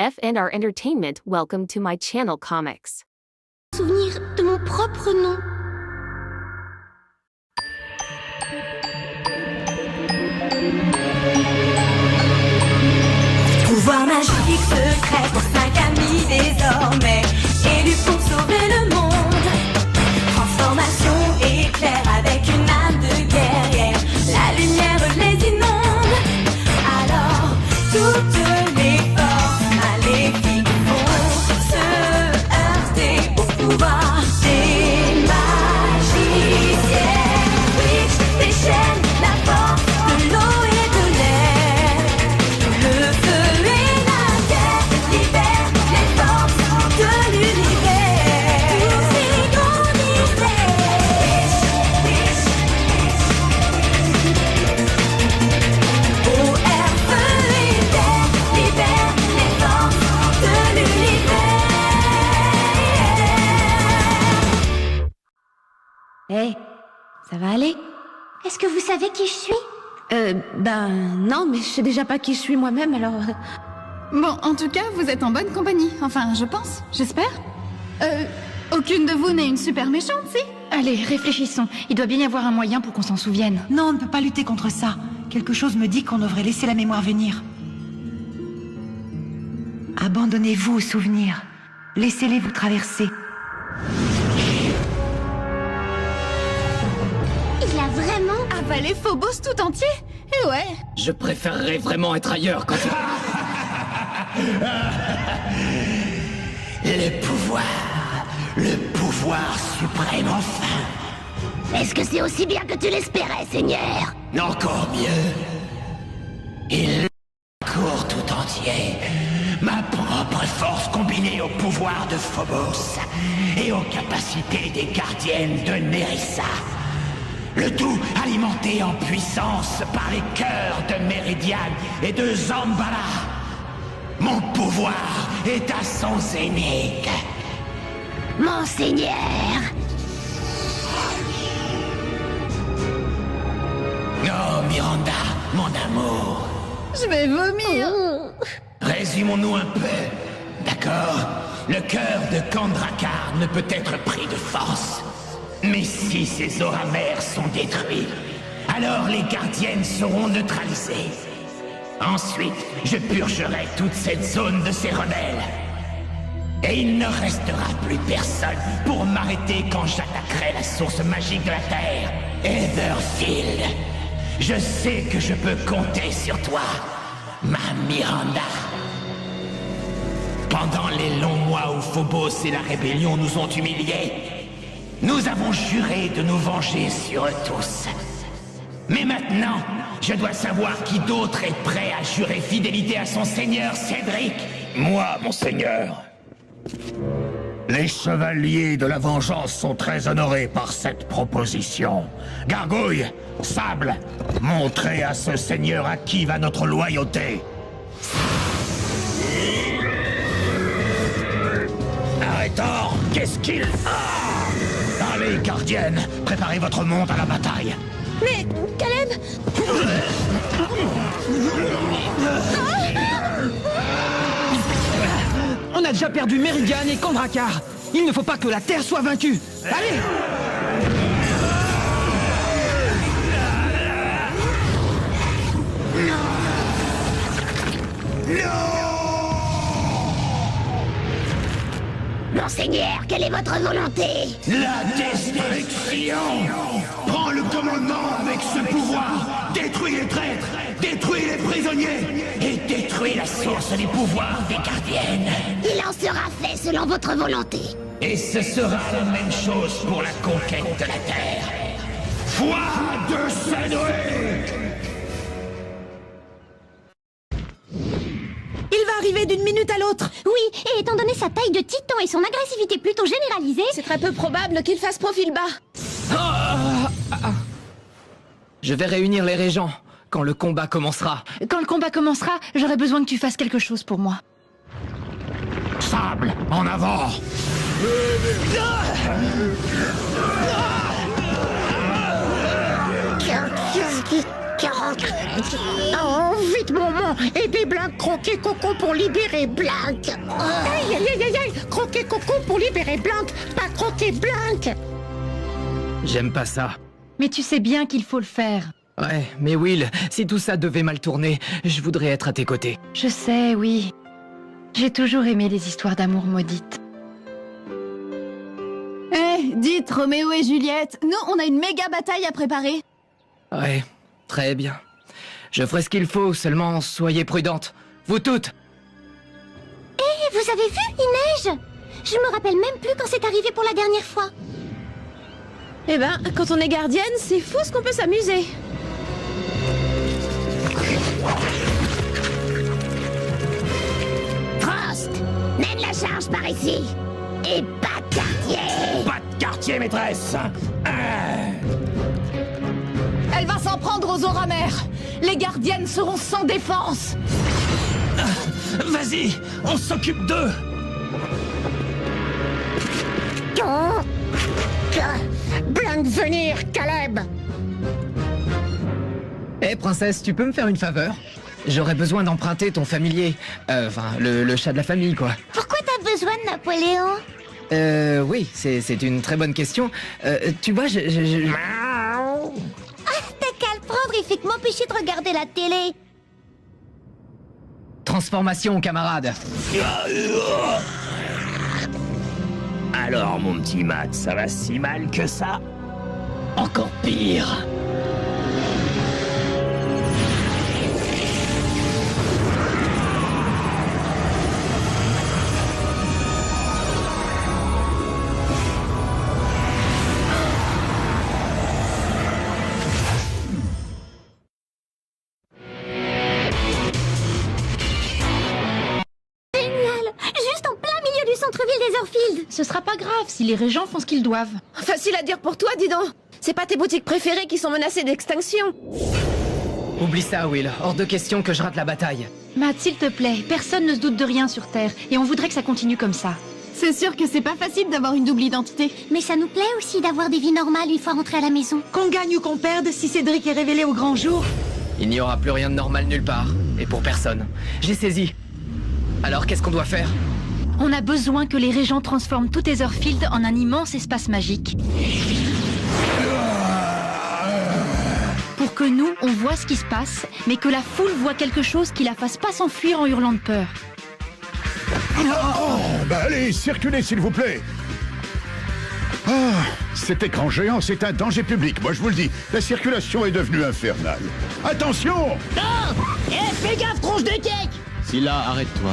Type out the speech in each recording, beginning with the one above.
F and our entertainment. Welcome to my channel Comics. Souvenir de mon propre nom. Pouvoir magique secret pour 5 amis désormais, élus pour sauver le monde. Transformation éclair avec une âme de guerrière, la lumière les inonde. Alors toutes les forces maléfiques vont se heurter au pouvoir des magiciens. Witch déchaîne la force de l'eau et de l'air. Le feu et la terre libèrent les forces de l'univers. Tous synchronisés. Eau, air, feu et terre libèrent les forces de l'univers. Hé, ça va aller? Est-ce que vous savez qui je suis? Non, mais je sais déjà pas qui je suis moi-même, alors... Bon, en tout cas, vous êtes en bonne compagnie. Enfin, je pense, j'espère. Aucune de vous n'est une super méchante, si? Allez, réfléchissons. Il doit bien y avoir un moyen pour qu'on s'en souvienne. Non, on ne peut pas lutter contre ça. Quelque chose me dit qu'on devrait laisser la mémoire venir. Abandonnez-vous aux souvenirs. Laissez-les vous traverser. Il a vraiment... Avaler Phobos tout entier? Eh ouais. Je préférerais vraiment être ailleurs quand Le pouvoir suprême enfin. Est-ce que c'est aussi bien que tu l'espérais, Seigneur? Encore mieux. Il court tout entier. Ma propre force combinée au pouvoir de Phobos et aux capacités des gardiennes de Nerissa. Le tout alimenté en puissance par les cœurs de Méridiane et de Zambala. Mon pouvoir est à son zénith. Mon Seigneur! Oh, Miranda, mon amour. Je vais vomir. Résumons-nous un peu, d'accord? Le cœur de Kandrakar ne peut être pris de force. Mais si ces auramères sont détruits, alors les gardiennes seront neutralisées. Ensuite, je purgerai toute cette zone de ces rebelles. Et il ne restera plus personne pour m'arrêter quand j'attaquerai la source magique de la Terre, Etherfield. Je sais que je peux compter sur toi, ma Miranda. Pendant les longs mois où Phobos et la rébellion nous ont humiliés, nous avons juré de nous venger sur eux tous. Mais maintenant, je dois savoir qui d'autre est prêt à jurer fidélité à son seigneur Cédric. Moi, mon seigneur. Les chevaliers de la vengeance sont très honorés par cette proposition. Gargouille, Sable, montrez à ce seigneur à qui va notre loyauté. Arrêtons, qu'est-ce qu'il a? Allez, gardienne, préparez votre monde à la bataille. Mais, Caleb! On a déjà perdu Méridiane et Kandrakar. Il ne faut pas que la Terre soit vaincue. Allez! Mon Seigneur, quelle est votre volonté? La destruction! Prends le commandement avec ce pouvoir! Détruis les traîtres! Détruis les prisonniers! Et détruis la source des pouvoirs des gardiennes! Il en sera fait selon votre volonté. Et ce sera la même chose pour la conquête de la Terre! Foi de Cédric! Il va arriver d'une minute à l'autre! Oui, et étant donné sa taille de titan et son agressivité plutôt généralisée... C'est très peu probable qu'il fasse profil bas. Je vais réunir les régents quand le combat commencera. Quand le combat commencera, j'aurai besoin que tu fasses quelque chose pour moi. Sable, en avant! Oh, vite, maman! Aidez Blanc, croquez Coco pour libérer Blanc! Aïe, aïe, aïe, aïe, aïe! Croquez Coco pour libérer Blanc, pas croquer Blanc! J'aime pas ça. Mais tu sais bien qu'il faut le faire. Ouais, mais Will, si tout ça devait mal tourner, je voudrais être à tes côtés. Je sais, oui. J'ai toujours aimé les histoires d'amour maudites. Eh, dites Roméo et Juliette, nous on a une méga bataille à préparer. Ouais, très bien. Je ferai ce qu'il faut, seulement soyez prudentes. Vous toutes. Et vous avez vu, il neige. Je me rappelle même plus quand c'est arrivé pour la dernière fois. Eh ben, quand on est gardienne, c'est fou ce qu'on peut s'amuser. Frost! Mène la charge par ici! Et pas de quartier! Pas de quartier, maîtresse. Elle va s'en prendre aux Oramères. Les gardiennes seront sans défense. Vas-y, on s'occupe d'eux. Blanc venir, Caleb! Eh, princesse, tu peux me faire une faveur? J'aurais besoin d'emprunter ton familier. Enfin, le chat de la famille, quoi. Pourquoi t'as besoin de Napoléon? Oui, c'est une très bonne question. Tu vois, Ah, t'as qu'à le prendre, il fait que m'empêcher de regarder la télé. Transformation, camarade. Alors, mon petit Matt, ça va si mal que ça? Encore pire. Ce sera pas grave si les régents font ce qu'ils doivent. Facile à dire pour toi, dis donc. C'est pas tes boutiques préférées qui sont menacées d'extinction. Oublie ça, Will. Hors de question que je rate la bataille. Matt, s'il te plaît, personne ne se doute de rien sur Terre, et on voudrait que ça continue comme ça. C'est sûr que c'est pas facile d'avoir une double identité. Mais ça nous plaît aussi d'avoir des vies normales une fois rentrés à la maison. Qu'on gagne ou qu'on perde, si Cédric est révélé au grand jour. Il n'y aura plus rien de normal nulle part. Et pour personne. J'ai saisi. Alors, qu'est-ce qu'on doit faire? On a besoin que les régents transforment tout Etherfield en un immense espace magique. Pour que nous, on voit ce qui se passe, mais que la foule voit quelque chose qui la fasse pas s'enfuir en hurlant de peur. Bah allez, circulez s'il vous plaît. Ah, cet écran géant, c'est un danger public, moi je vous le dis. La circulation est devenue infernale. Attention! Fais gaffe, tronche de cake! Scylla, arrête-toi.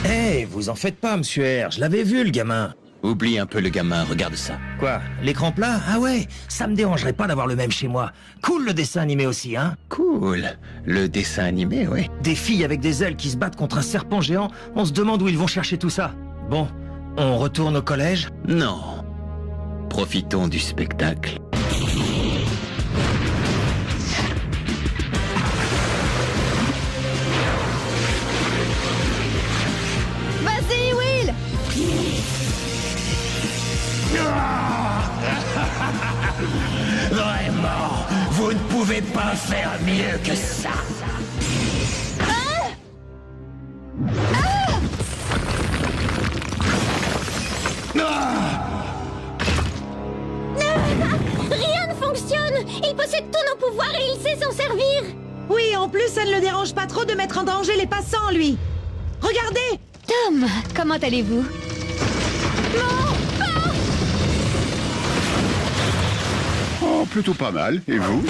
Eh, vous en faites pas, monsieur R, je l'avais vu, le gamin. Oublie un peu le gamin, regarde ça. Quoi, l'écran plat? Ah ouais, ça me dérangerait pas d'avoir le même chez moi. Cool le dessin animé aussi, hein? Cool. Le dessin animé, ouais. Des filles avec des ailes qui se battent contre un serpent géant, on se demande où ils vont chercher tout ça. Bon, on retourne au collège? Non. Profitons du spectacle. Vas-y, Will! Vraiment, vous ne pouvez pas faire mieux que ça. Rien ne fonctionne. Il possède tous nos pouvoirs et il sait s'en servir. Oui, en plus, ça ne le dérange pas trop de mettre en danger les passants, lui. Regardez! Tom, comment allez-vous? Oh, plutôt pas mal. Et vous?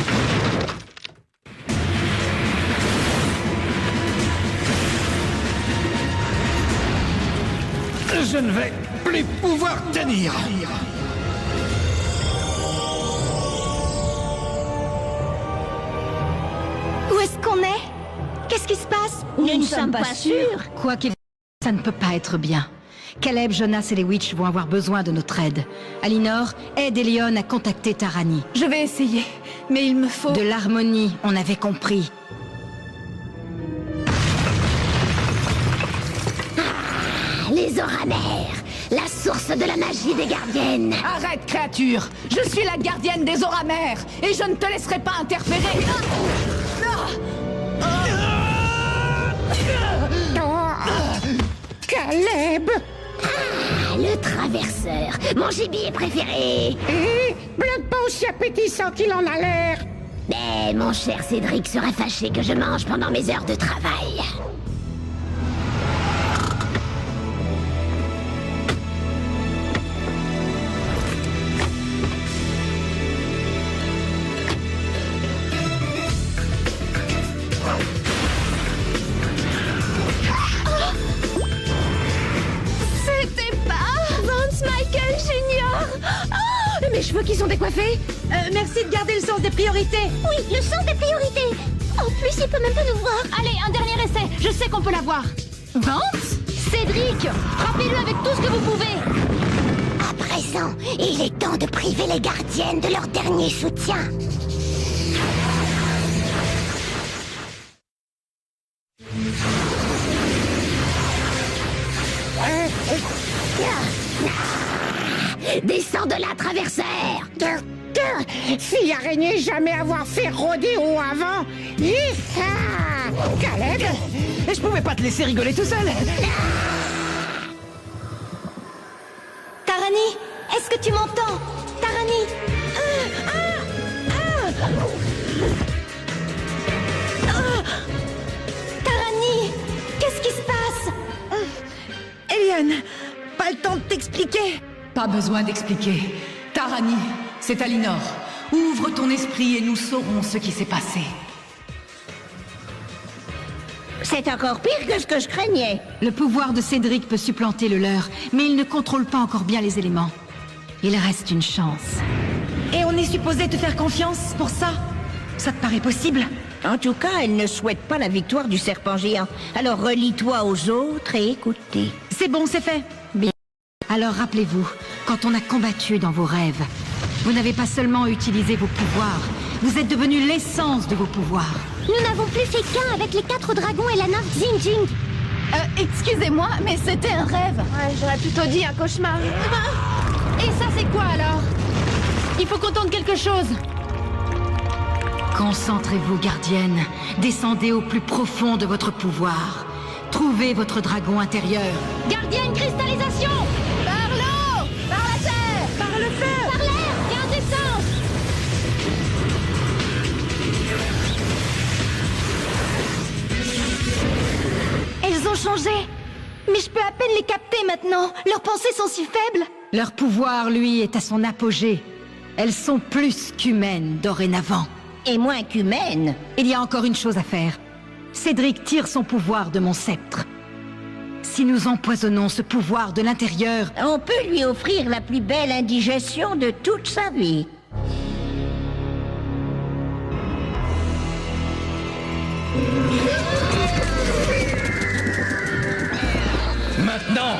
Je ne vais plus pouvoir tenir. Où est-ce qu'on est? Qu'est-ce qui se passe? Nous ne sommes pas sûrs. Quoi qu'il... Ça ne peut pas être bien. Caleb, Jonas et les Witch vont avoir besoin de notre aide. Alinor, aide Elion à contacter Tarani. Je vais essayer, mais il me faut... De l'harmonie, on avait compris. Les Oramères, la source de la magie des gardiennes. Arrête, créature! Je suis la gardienne des Oramères, et je ne te laisserai pas interférer. Caleb! Ah, le traverseur, mon gibier préféré. Blanc pas aussi appétissant qu'il en a l'air. Mais mon cher Cédric sera fâché que je mange pendant mes heures de travail. C'était pas Vance Michael Junior. Oh, mes cheveux qui sont décoiffés. Merci de garder le sens des priorités. Oui, le sens des priorités. En plus, il peut même pas nous voir. Allez, un dernier essai. Je sais qu'on peut l'avoir. Vance Cédric, frappez-le avec tout ce que vous pouvez. À présent, il est temps de priver les gardiennes de leur dernier soutien. Descends de là, traverseur. Fille araignée jamais avoir fait rodéo avant. Yeeha! Caleb! Je pouvais pas te laisser rigoler tout seul. Tarani, est-ce que tu m'entends? Tarani! Tarani, qu'est-ce qui se passe? Eliane, pas le temps de t'expliquer. Pas besoin d'expliquer. Tarani, c'est Alinor. Ouvre ton esprit et nous saurons ce qui s'est passé. C'est encore pire que ce que je craignais. Le pouvoir de Cédric peut supplanter le leur, mais il ne contrôle pas encore bien les éléments. Il reste une chance. Et on est supposé te faire confiance pour ça? Ça te paraît possible? En tout cas, elle ne souhaite pas la victoire du serpent géant. Alors relie-toi aux autres et écoutez. C'est bon, c'est fait. Bien. Alors rappelez-vous, quand on a combattu dans vos rêves, vous n'avez pas seulement utilisé vos pouvoirs, vous êtes devenu l'essence de vos pouvoirs. Nous n'avons plus fait qu'un avec les 4 dragons et la nymphe Xinjing. Excusez-moi, mais c'était un rêve. Ouais, j'aurais plutôt dit un cauchemar. Et ça, c'est quoi alors? Il faut qu'on tente quelque chose. Concentrez-vous, gardienne. Descendez au plus profond de votre pouvoir. Trouvez votre dragon intérieur. Gardienne cristallisation! Par l'eau! Par la terre! Par le feu! Par l'air! Viens descendre! Elles ont changé. Mais je peux à peine les capter maintenant. Leurs pensées sont si faibles. Leur pouvoir, lui, est à son apogée. Elles sont plus qu'humaines dorénavant. Et moins qu'humaines. Il y a encore une chose à faire. Cédric tire son pouvoir de mon sceptre. Si nous empoisonnons ce pouvoir de l'intérieur... On peut lui offrir la plus belle indigestion de toute sa vie. Maintenant!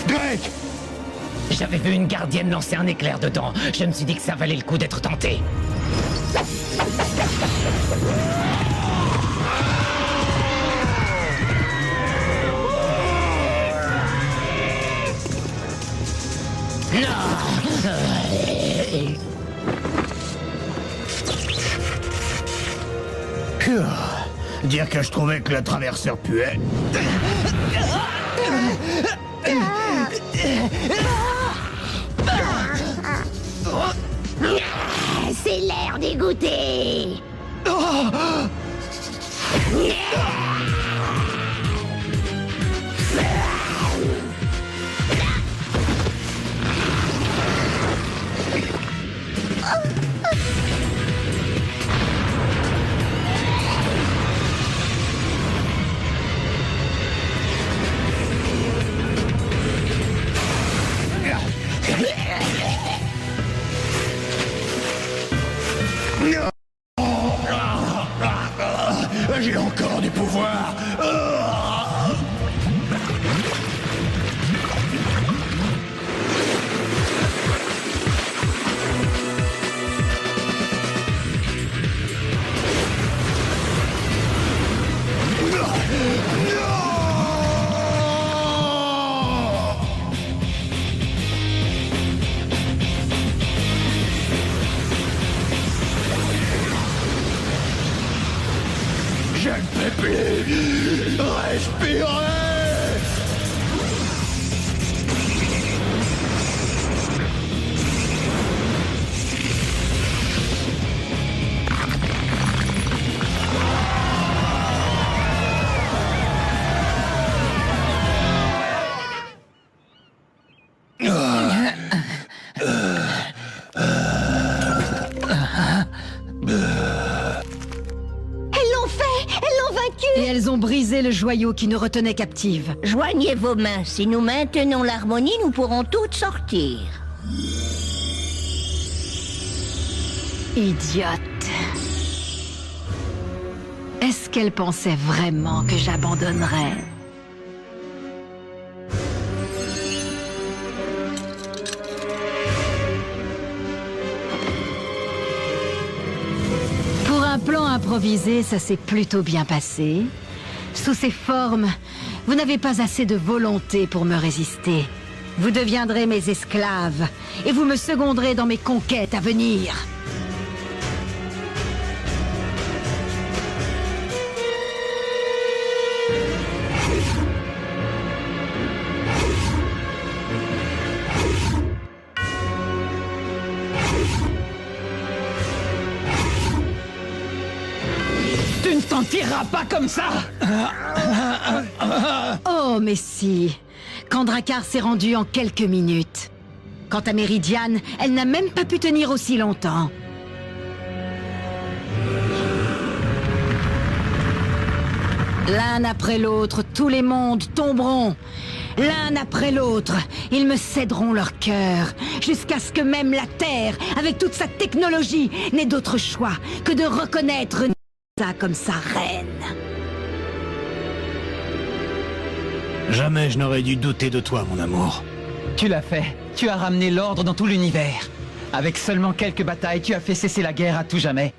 Greg! J'avais vu une gardienne lancer un éclair dedans. Je me suis dit que ça valait le coup d'être tenté. Dire que je trouvais que le traverseur puait. C'est l'air dégoûté. J'ai encore du pouvoir. Je ne peux plus respirer. Et elles ont brisé le joyau qui nous retenait captives. Joignez vos mains. Si nous maintenons l'harmonie, nous pourrons toutes sortir. Idiote. Est-ce qu'elle pensait vraiment que j'abandonnerais? Pour un plan improvisé, ça s'est plutôt bien passé. Sous ces formes, vous n'avez pas assez de volonté pour me résister. Vous deviendrez mes esclaves, et vous me seconderez dans mes conquêtes à venir. Tu ne t'en tireras pas comme ça! Oh, mais si. Kandrakar s'est rendu en quelques minutes. Quant à Méridiane, elle n'a même pas pu tenir aussi longtemps. L'un après l'autre, tous les mondes tomberont. L'un après l'autre, ils me céderont leur cœur, jusqu'à ce que même la Terre, avec toute sa technologie, n'ait d'autre choix que de reconnaître Nissa comme sa reine. Jamais je n'aurais dû douter de toi, mon amour. Tu l'as fait. Tu as ramené l'ordre dans tout l'univers. Avec seulement quelques batailles, tu as fait cesser la guerre à tout jamais.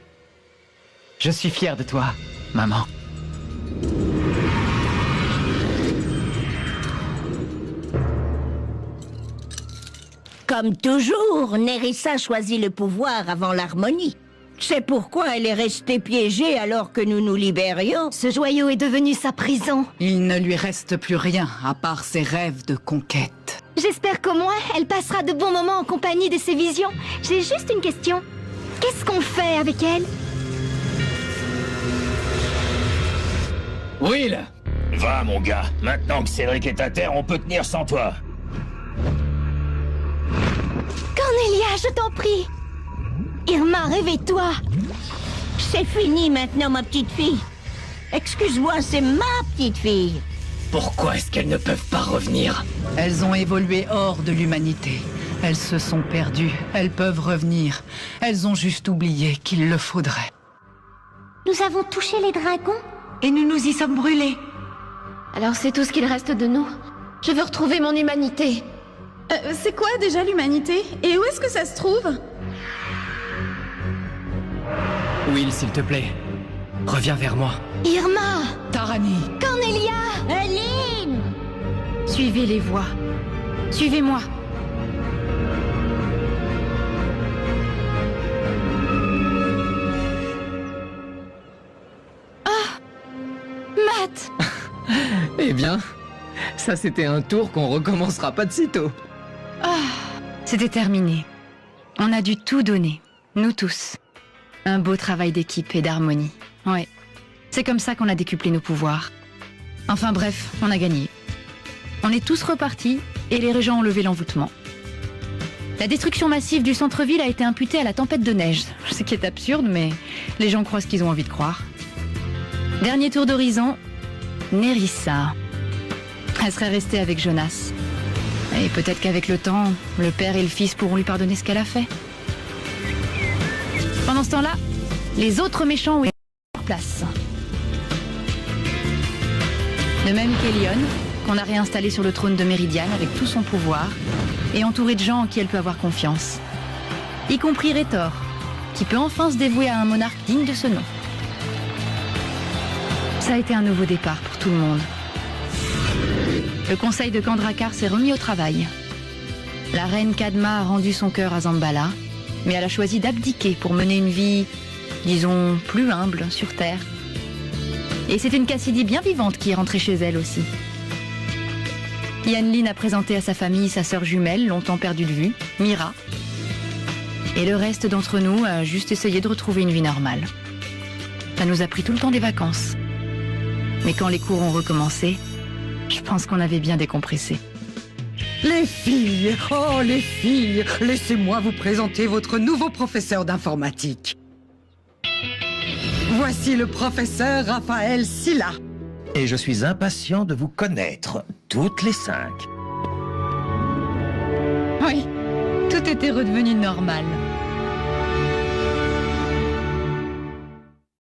Je suis fier de toi, maman. Comme toujours, Nerissa choisit le pouvoir avant l'harmonie. C'est pourquoi elle est restée piégée alors que nous nous libérions. Ce joyau est devenu sa prison. Il ne lui reste plus rien à part ses rêves de conquête. J'espère qu'au moins, elle passera de bons moments en compagnie de ses visions. J'ai juste une question. Qu'est-ce qu'on fait avec elle? Will! Va, mon gars. Maintenant que Cédric est à terre, on peut tenir sans toi. Cornelia, je t'en prie. Irma, réveille-toi. C'est fini maintenant, ma petite fille. Excuse-moi, c'est ma petite fille. Pourquoi est-ce qu'elles ne peuvent pas revenir? Elles ont évolué hors de l'humanité. Elles se sont perdues. Elles peuvent revenir. Elles ont juste oublié qu'il le faudrait. Nous avons touché les dragons? Et nous nous y sommes brûlés. Alors c'est tout ce qu'il reste de nous. Je veux retrouver mon humanité. C'est quoi déjà l'humanité? Et où est-ce que ça se trouve? Will, s'il te plaît, reviens vers moi. Irma! Tarani! Cornelia! Aline! Suivez les voies. Suivez-moi. Matt! Eh bien, ça c'était un tour qu'on recommencera pas de sitôt. C'était terminé. On a dû tout donner, nous tous. Un beau travail d'équipe et d'harmonie. Ouais. C'est comme ça qu'on a décuplé nos pouvoirs. Enfin bref, on a gagné. On est tous repartis et les régents ont levé l'envoûtement. La destruction massive du centre-ville a été imputée à la tempête de neige. Ce qui est absurde, mais les gens croient ce qu'ils ont envie de croire. Dernier tour d'horizon, Nerissa. Elle serait restée avec Jonas. Et peut-être qu'avec le temps, le père et le fils pourront lui pardonner ce qu'elle a fait. Pendant ce temps-là, les autres méchants ont été en place. De même qu'Elion, qu'on a réinstallé sur le trône de Méridiane avec tout son pouvoir, et entouré de gens en qui elle peut avoir confiance. Y compris Rétor, qui peut enfin se dévouer à un monarque digne de ce nom. Ça a été un nouveau départ pour tout le monde. Le conseil de Kandrakar s'est remis au travail. La reine Kadma a rendu son cœur à Zambala, mais elle a choisi d'abdiquer pour mener une vie, disons, plus humble sur Terre. Et c'est une Cassidy bien vivante qui est rentrée chez elle aussi. Yann-Lin a présenté à sa famille sa sœur jumelle, longtemps perdue de vue, Mira. Et le reste d'entre nous a juste essayé de retrouver une vie normale. Ça nous a pris tout le temps des vacances. Mais quand les cours ont recommencé, je pense qu'on avait bien décompressé. Les filles, oh les filles, laissez-moi vous présenter votre nouveau professeur d'informatique. Voici le professeur Raphaël Silla. Et je suis impatient de vous connaître, toutes les 5. Oui, tout était redevenu normal.